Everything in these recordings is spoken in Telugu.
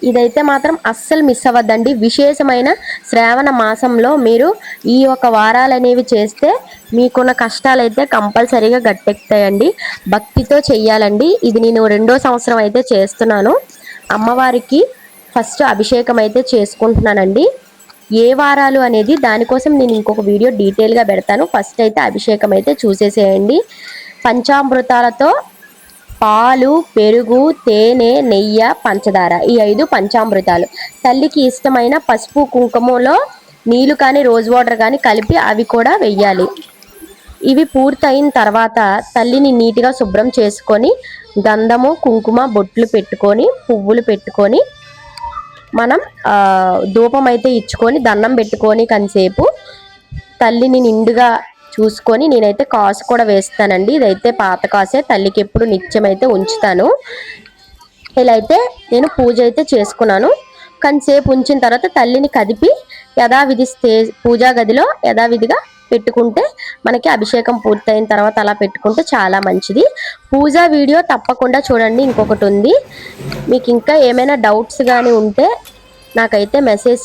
ఇదైతే మాత్రం అస్సలు మిస్ అవ్వద్దండి. విశేషమైన శ్రావణ మాసంలో మీరు ఈ ఒక వారాలు అనేవి చేస్తే మీకున్న కష్టాలైతే కంపల్సరీగా గట్టెక్కుతాయండి. భక్తితో చెయ్యాలండి. ఇది నేను 2వ సంవత్సరం అయితే చేస్తున్నాను. అమ్మవారికి ఫస్ట్ అభిషేకం అయితే చేసుకుంటున్నానండి. ఏ వారాలు అనేది దానికోసం నేను ఇంకొక వీడియో డీటెయిల్గా పెడతాను. ఫస్ట్ అయితే అభిషేకం అయితే చూసేసేయండి. పంచామృతాలతో పాలు, పెరుగు, తేనె, నెయ్యి, పంచదార, ఈ 5 పంచామృతాలు. తల్లికి ఇష్టమైన పసుపు కుంకుమలో నీళ్లు కానీ రోజ్ వాటర్ కానీ కలిపి అవి కూడా వెయ్యాలి. ఇవి పూర్తయిన తర్వాత తల్లిని నీట్గా శుభ్రం చేసుకొని గంధము, కుంకుమ, బొట్లు పెట్టుకొని పువ్వులు పెట్టుకొని మనం ధూపం అయితే ఇచ్చుకొని దండం పెట్టుకొని కాసేపు తల్లిని నిండుగా చూసుకొని నేనైతే కాసు కూడా వేస్తానండి. ఇదైతే పాత కాసే, తల్లికి ఎప్పుడు నిత్యం అయితే ఉంచుతాను. ఇలా అయితే నేను పూజ అయితే చేసుకున్నాను. కొంతసేపు ఉంచిన తర్వాత తల్లిని కదిపి యథావిధి పూజా గదిలో యథావిధిగా పెట్టుకుంటే మనకి అభిషేకం పూర్తయిన తర్వాత అలా పెట్టుకుంటే చాలా మంచిది. పూజా వీడియో తప్పకుండా చూడండి. ఇంకొకటి ఉంది, మీకు ఇంకా ఏమైనా డౌట్స్ కానీ ఉంటే నాకైతే మెసేజ్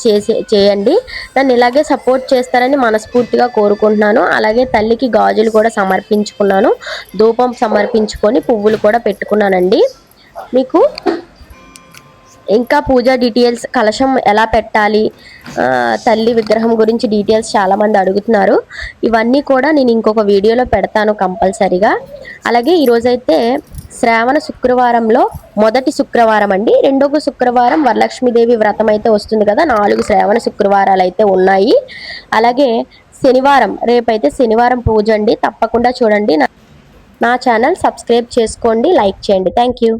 చేయండి. నన్ను ఇలాగే సపోర్ట్ చేస్తారని మనస్ఫూర్తిగా కోరుకుంటున్నాను. అలాగే తల్లికి గాజులు కూడా సమర్పించుకున్నాను, ధూపం సమర్పించుకొని పువ్వులు కూడా పెట్టుకున్నానండి. మీకు ఇంకా పూజా డీటెయిల్స్, కలశం ఎలా పెట్టాలి, తల్లి విగ్రహం గురించి డీటెయిల్స్ చాలామంది అడుగుతున్నారు. ఇవన్నీ కూడా నేను ఇంకొక వీడియోలో పెడతాను కంపల్సరీగా. అలాగే ఈరోజైతే శ్రావణ శుక్రవారంలో మొదటి శుక్రవారం అండి. 2వ శుక్రవారం వరలక్ష్మీదేవి వ్రతం అయితే వస్తుంది కదా. 4 శ్రావణ శుక్రవారాలు అయితే ఉన్నాయి. అలాగే శనివారం, రేపైతే శనివారం పూజ అండి. తప్పకుండా చూడండి. నా ఛానల్ సబ్స్క్రైబ్ చేసుకోండి, లైక్ చేయండి. Thank you.